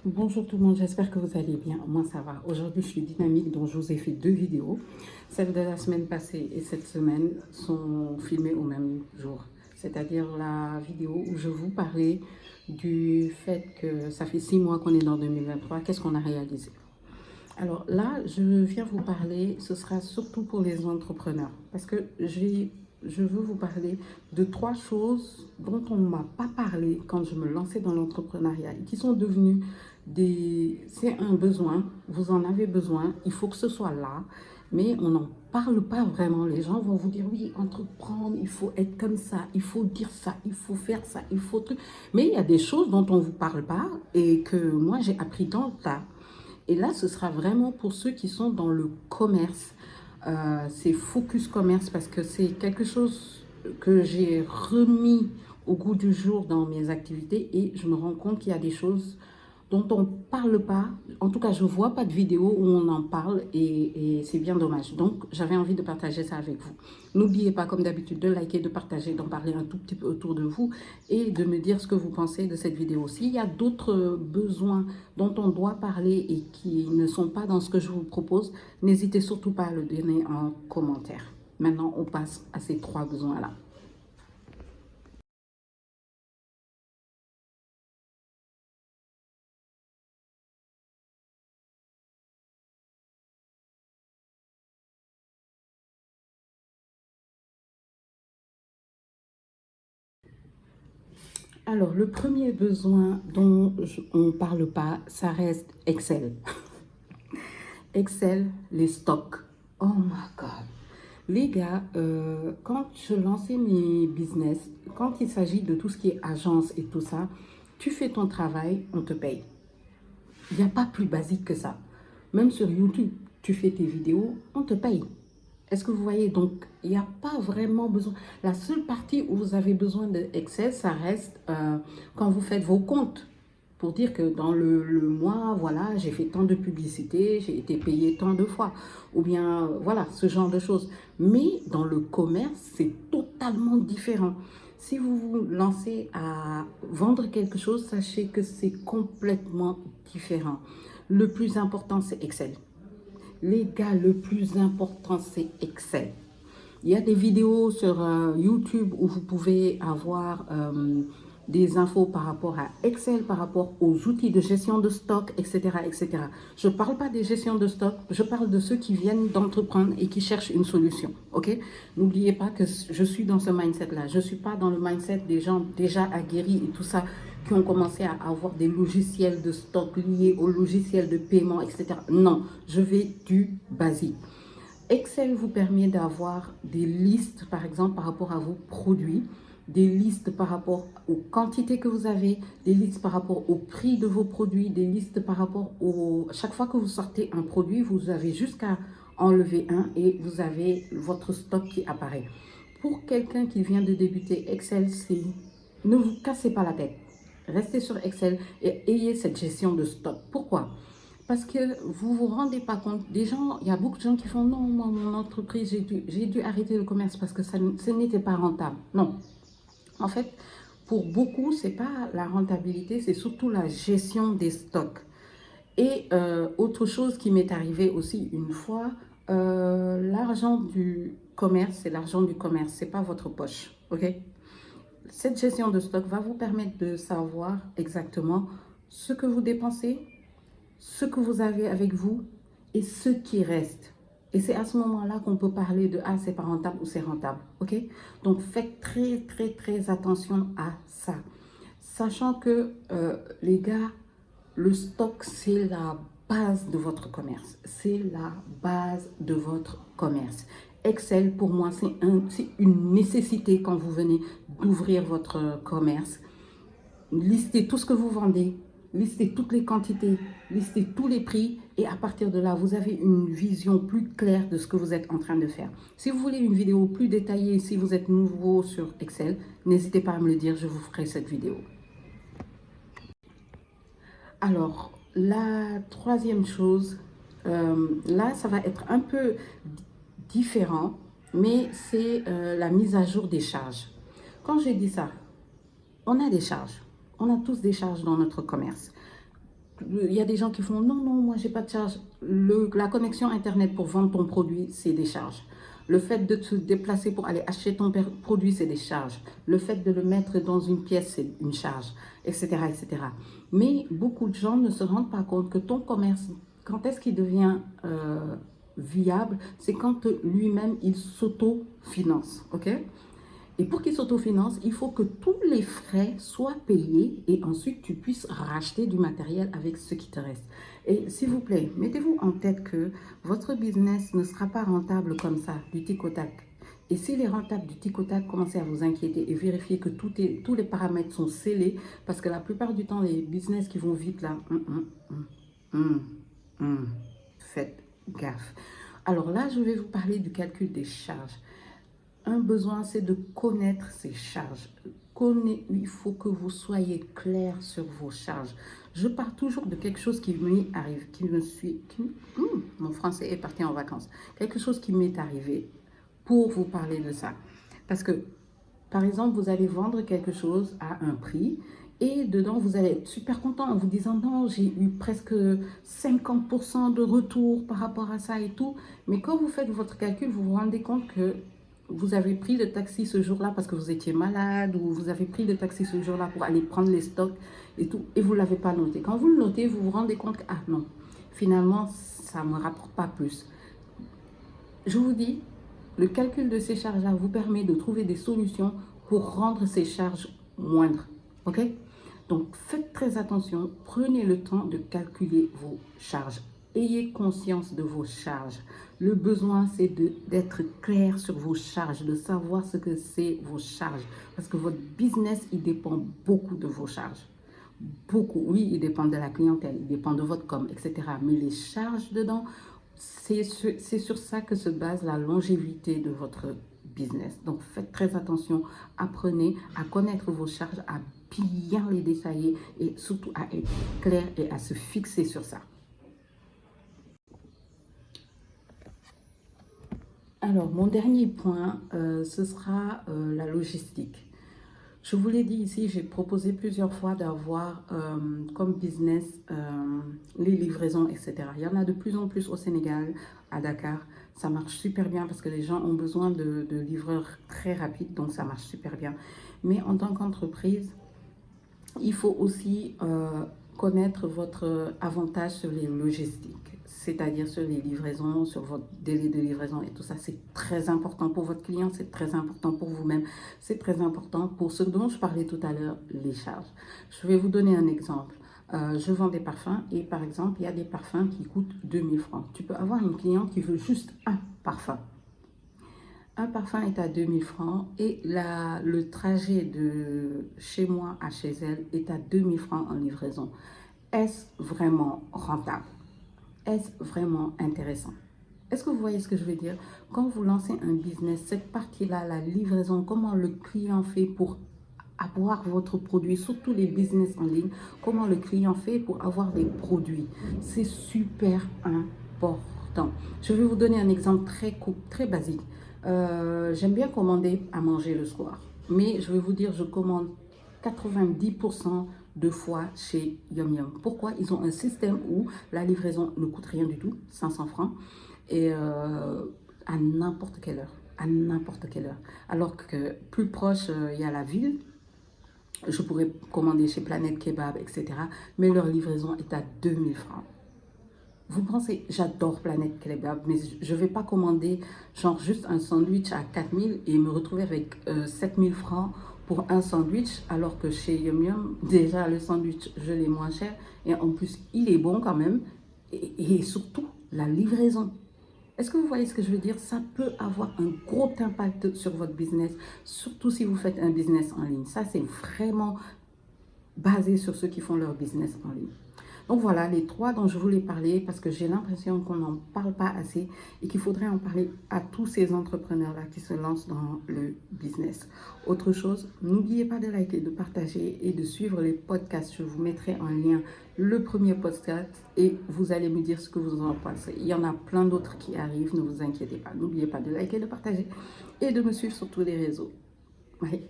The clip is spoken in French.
Bonjour tout le monde, j'espère que vous allez bien. Moi ça va. Aujourd'hui je suis dynamique, donc je vous ai fait deux vidéos. Celle de la semaine passée et cette semaine sont filmées au même jour. C'est-à-dire la vidéo où je vous parlais du fait que ça fait 6 mois qu'on est dans 2023. Qu'est-ce qu'on a réalisé? Alors là, je viens vous parler, ce sera surtout pour les entrepreneurs. Parce que je veux vous parler de trois choses dont on ne m'a pas parlé quand je me lançais dans l'entrepreneuriat et qui sont devenues c'est un besoin, vous en avez besoin, il faut que ce soit là, mais on n'en parle pas vraiment. Les gens vont vous dire oui, entreprendre, il faut être comme ça, il faut dire ça, il faut faire ça, il faut truc. Mais il y a des choses dont on ne vous parle pas et que moi j'ai appris dans le tas. Et là, ce sera vraiment pour ceux qui sont dans le commerce. C'est focus commerce parce que c'est quelque chose que j'ai remis au goût du jour dans mes activités et je me rends compte qu'il y a des choses dont on ne parle pas. En tout cas, je ne vois pas de vidéo où on en parle et c'est bien dommage. Donc, j'avais envie de partager ça avec vous. N'oubliez pas, comme d'habitude, de liker, de partager, d'en parler un tout petit peu autour de vous et de me dire ce que vous pensez de cette vidéo. S'il y a d'autres besoins dont on doit parler et qui ne sont pas dans ce que je vous propose, n'hésitez surtout pas à le donner en commentaire. Maintenant, on passe à ces trois besoins-là. Alors, le premier besoin dont on ne parle pas, ça reste Excel. Excel, les stocks. Oh my God. Les gars, quand je lançais mes business, quand il s'agit de tout ce qui est agence et tout ça, tu fais ton travail, on te paye. Il n'y a pas plus basique que ça. Même sur YouTube, tu fais tes vidéos, on te paye. Est-ce que vous voyez? Donc, il n'y a pas vraiment besoin. La seule partie où vous avez besoin de Excel, ça reste quand vous faites vos comptes. Pour dire que dans le mois, voilà, j'ai fait tant de publicité, j'ai été payé tant de fois. Ou bien, voilà, ce genre de choses. Mais dans le commerce, c'est totalement différent. Si vous vous lancez à vendre quelque chose, sachez que c'est complètement différent. Le plus important, c'est Excel. Les gars, le plus important, c'est Excel. Il y a des vidéos sur YouTube où vous pouvez avoir des infos par rapport à Excel, par rapport aux outils de gestion de stock, etc. etc. Je ne parle pas des gestions de stock, je parle de ceux qui viennent d'entreprendre et qui cherchent une solution. Ok? N'oubliez pas que je suis dans ce mindset-là. Je ne suis pas dans le mindset des gens déjà aguerris et tout ça, qui ont commencé à avoir des logiciels de stock liés aux logiciels de paiement, etc. Non, je vais du basique. Excel vous permet d'avoir des listes, par exemple, par rapport à vos produits, des listes par rapport aux quantités que vous avez, des listes par rapport au prix de vos produits, des listes par rapport au... Chaque fois que vous sortez un produit, vous avez jusqu'à enlever un et vous avez votre stock qui apparaît. Pour quelqu'un qui vient de débuter, Excel, c'est... Ne vous cassez pas la tête. Restez sur Excel et ayez cette gestion de stock. Pourquoi? Parce que vous ne vous rendez pas compte. Des gens, il y a beaucoup de gens qui font non, moi, mon entreprise, j'ai dû arrêter le commerce parce que ce n'était pas rentable. Non. En fait, pour beaucoup, ce n'est pas la rentabilité, c'est surtout la gestion des stocks. Et autre chose qui m'est arrivé aussi une fois, l'argent du commerce, c'est l'argent du commerce, ce n'est pas votre poche. OK? Cette gestion de stock va vous permettre de savoir exactement ce que vous dépensez, ce que vous avez avec vous et ce qui reste. Et c'est à ce moment-là qu'on peut parler de ah, c'est pas rentable ou c'est rentable. OK? Donc faites très, très, très attention à ça. Sachant que les gars, le stock, c'est la base de votre commerce. C'est la base de votre commerce. Excel, pour moi, c'est une nécessité quand vous venez d'ouvrir votre commerce. Listez tout ce que vous vendez, listez toutes les quantités, listez tous les prix et à partir de là, vous avez une vision plus claire de ce que vous êtes en train de faire. Si vous voulez une vidéo plus détaillée, si vous êtes nouveau sur Excel, n'hésitez pas à me le dire, je vous ferai cette vidéo. Alors, la troisième chose, là, ça va être un peu différent, mais c'est la mise à jour des charges. Quand j'ai dit ça, on a des charges. On a tous des charges dans notre commerce. Il y a des gens qui font non, non, moi j'ai pas de charge. La connexion Internet pour vendre ton produit, c'est des charges. Le fait de te déplacer pour aller acheter ton produit, c'est des charges. Le fait de le mettre dans une pièce, c'est une charge, etc., etc. Mais beaucoup de gens ne se rendent pas compte que ton commerce, quand est-ce qu'il devient viable, c'est quand lui-même, il s'auto-finance, ok? Et pour qu'il s'autofinance, il faut que tous les frais soient payés et ensuite tu puisses racheter du matériel avec ce qui te reste. Et s'il vous plaît, mettez-vous en tête que votre business ne sera pas rentable comme ça, du tic au tac. Et s'il est rentable du tic au tac, commencez à vous inquiéter et vérifiez que tous les paramètres sont scellés parce que la plupart du temps, les business qui vont vite là, faites gaffe. Alors là, je vais vous parler du calcul des charges. Un besoin, c'est de connaître ses charges. Il faut que vous soyez clair sur vos charges. Je pars toujours de quelque chose qui m'est arrivé, mon français est parti en vacances. Quelque chose qui m'est arrivé pour vous parler de ça. Parce que, par exemple, vous allez vendre quelque chose à un prix et dedans, vous allez être super content en vous disant non, j'ai eu presque 50% de retour par rapport à ça et tout. Mais quand vous faites votre calcul, vous vous rendez compte que vous avez pris le taxi ce jour-là parce que vous étiez malade ou vous avez pris le taxi ce jour-là pour aller prendre les stocks et tout, et vous ne l'avez pas noté. Quand vous le notez, vous vous rendez compte que, ah non, finalement, ça ne me rapporte pas plus. Je vous dis, le calcul de ces charges-là vous permet de trouver des solutions pour rendre ces charges moindres. OK? Donc, faites très attention. Prenez le temps de calculer vos charges. Ayez conscience de vos charges. Le besoin, c'est d'être clair sur vos charges, de savoir ce que c'est vos charges. Parce que votre business, il dépend beaucoup de vos charges. Beaucoup, oui, il dépend de la clientèle, il dépend de votre com, etc. Mais les charges dedans, c'est sur ça que se base la longévité de votre business. Donc, faites très attention. Apprenez à connaître vos charges, à bien les détailler et surtout à être clair et à se fixer sur ça. Alors, mon dernier point, ce sera la logistique. Je vous l'ai dit ici, j'ai proposé plusieurs fois d'avoir comme business les livraisons, etc. Il y en a de plus en plus au Sénégal, à Dakar. Ça marche super bien parce que les gens ont besoin de livreurs très rapides, donc ça marche super bien. Mais en tant qu'entreprise, il faut aussi connaître votre avantage sur les logistiques, c'est-à-dire sur les livraisons, sur votre délai de livraison et tout ça. C'est très important pour votre client, c'est très important pour vous-même, c'est très important pour ce dont je parlais tout à l'heure, les charges. Je vais vous donner un exemple. Je vends des parfums et par exemple, il y a des parfums qui coûtent 2000 francs. Tu peux avoir une cliente qui veut juste un parfum. Un parfum est à 2000 francs et le trajet de chez moi à chez elle est à 2000 francs en livraison. Est-ce vraiment rentable? Est-ce vraiment intéressant? Est-ce que vous voyez ce que je veux dire? Quand vous lancez un business, cette partie-là, la livraison, comment le client fait pour avoir votre produit, surtout les business en ligne, comment le client fait pour avoir des produits. C'est super important. Je vais vous donner un exemple très basique. J'aime bien commander à manger le soir, mais je vais vous dire, je commande 90% de fois chez Yum Yum. Pourquoi? Ils ont un système où la livraison ne coûte rien du tout, 500 francs, et à n'importe quelle heure. À n'importe quelle heure. Alors que plus proche, il y a la ville. Je pourrais commander chez Planète Kebab, etc. Mais leur livraison est à 2000 francs. Vous pensez, j'adore Planète Kebab, mais je ne vais pas commander genre juste un sandwich à 4000 et me retrouver avec 7000 francs pour un sandwich, alors que chez Yum Yum, déjà le sandwich, je l'ai moins cher. Et en plus, il est bon quand même. Et surtout, la livraison. Est-ce que vous voyez ce que je veux dire? Ça peut avoir un gros impact sur votre business, surtout si vous faites un business en ligne. Ça, c'est vraiment basé sur ceux qui font leur business en ligne. Donc voilà, les trois dont je voulais parler parce que j'ai l'impression qu'on n'en parle pas assez et qu'il faudrait en parler à tous ces entrepreneurs-là qui se lancent dans le business. Autre chose, n'oubliez pas de liker, de partager et de suivre les podcasts. Je vous mettrai en lien le premier podcast et vous allez me dire ce que vous en pensez. Il y en a plein d'autres qui arrivent, ne vous inquiétez pas. N'oubliez pas de liker, de partager et de me suivre sur tous les réseaux. Bye.